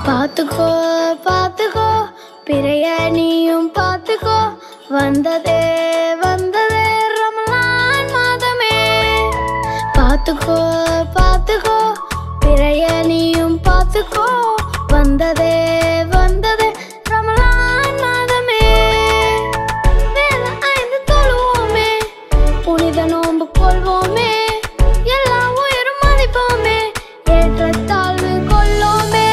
பாத்துக்கோ பாத்துக்கோ பிறையணியும் பாத்துக்கோ வந்ததே வந்ததே ரமலான் மாதமே. பாத்துக்கோ பாத்துக்கோ பிறையணியும் பாத்துக்கோ வந்ததே வந்ததே ரமலான் மாதமே. வேலை 5 தொழுவோமே, புனித நோன்பு கொள்வோமே, எல்லா உயிரும் மதிப்போமே, ஏற்றத்தாழ்வு கொள்ளோமே.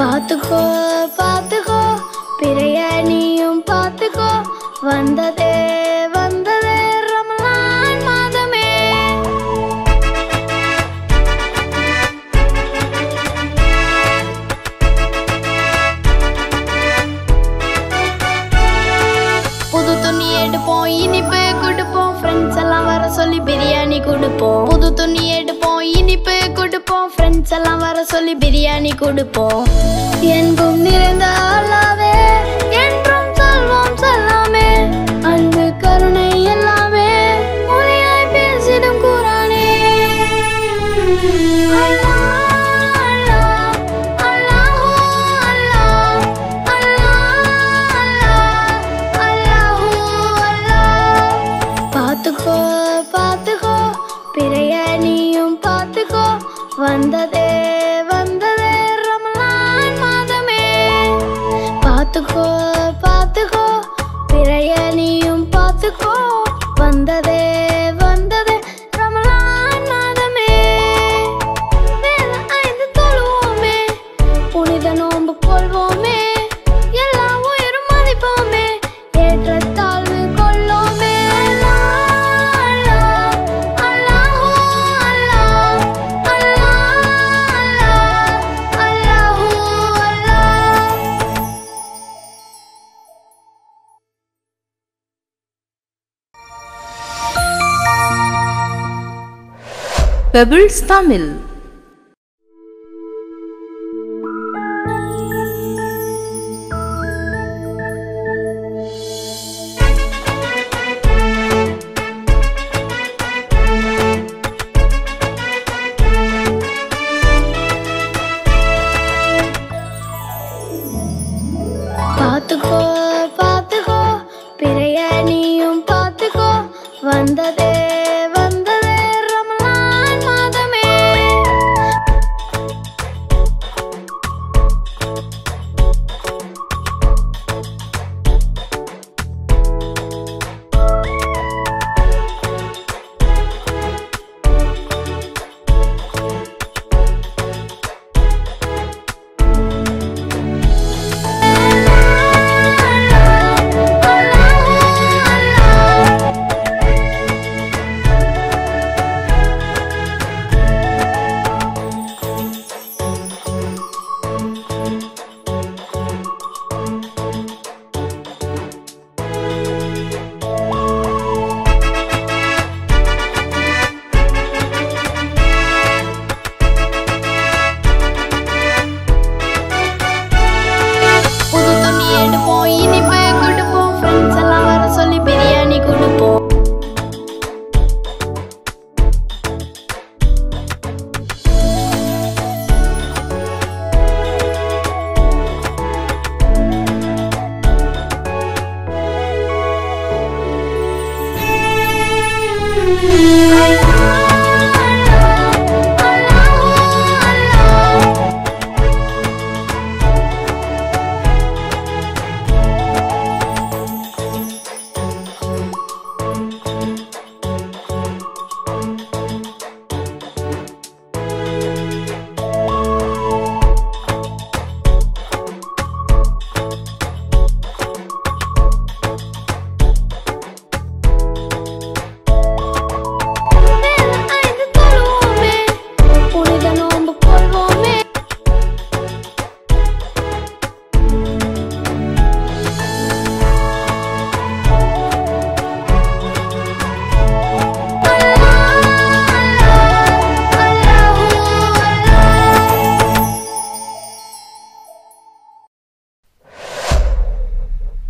பாத்துக்கோ பாத்துக்கோ பிறையணியும் பாத்துக்கோ வந்ததே வந்ததே ரமலான் மாதமே. புது துணி எடுப்போம், இனிப்பு கொடுப்போம், ஃப்ரெண்ட்ஸ் எல்லாம் வர சொல்லி பிரியாணி கொடுப்போம். புது துணி எடுப்போம், இனிப்பு கொடுப்போம், ஃப்ரெண்ட்ஸ் எல்லாம் வர சொல்லி பிரியாணி கொடுப்போம். எங்கும் நிறைந்த அல்லாவே என்றும் சொல்வோம் சொல்லாமே, அன்பு கருணை எல்லாமே மொழியாய் பேசிடும் குரானே. பாத்துக்கோ பாத்துக்கோ பிறையணியும் பாத்துக்கோ வந்ததே வந்ததே ரமலான் மாதமே. பாத்துக்கோ பாத்துக்கோ பிறையணியும் பாத்துக்கோ வந்ததே வந்ததே ரமலான் மாதமே. வேலை 5 தொழுவோமே, புனித நோன்பு கொள்வோமே, எல்லா உயிரும் மதிப்போமே, ஏற்றத்தாழ்வு கொள்ளோமே. Pebbles Tamil. பாத்துக்கோ பாத்துக்கோ பிறையணியும் பாத்துக்கோ வந்ததே வந்ததே ரமலான் மாதமே.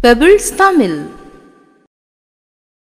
Pebbles Tamil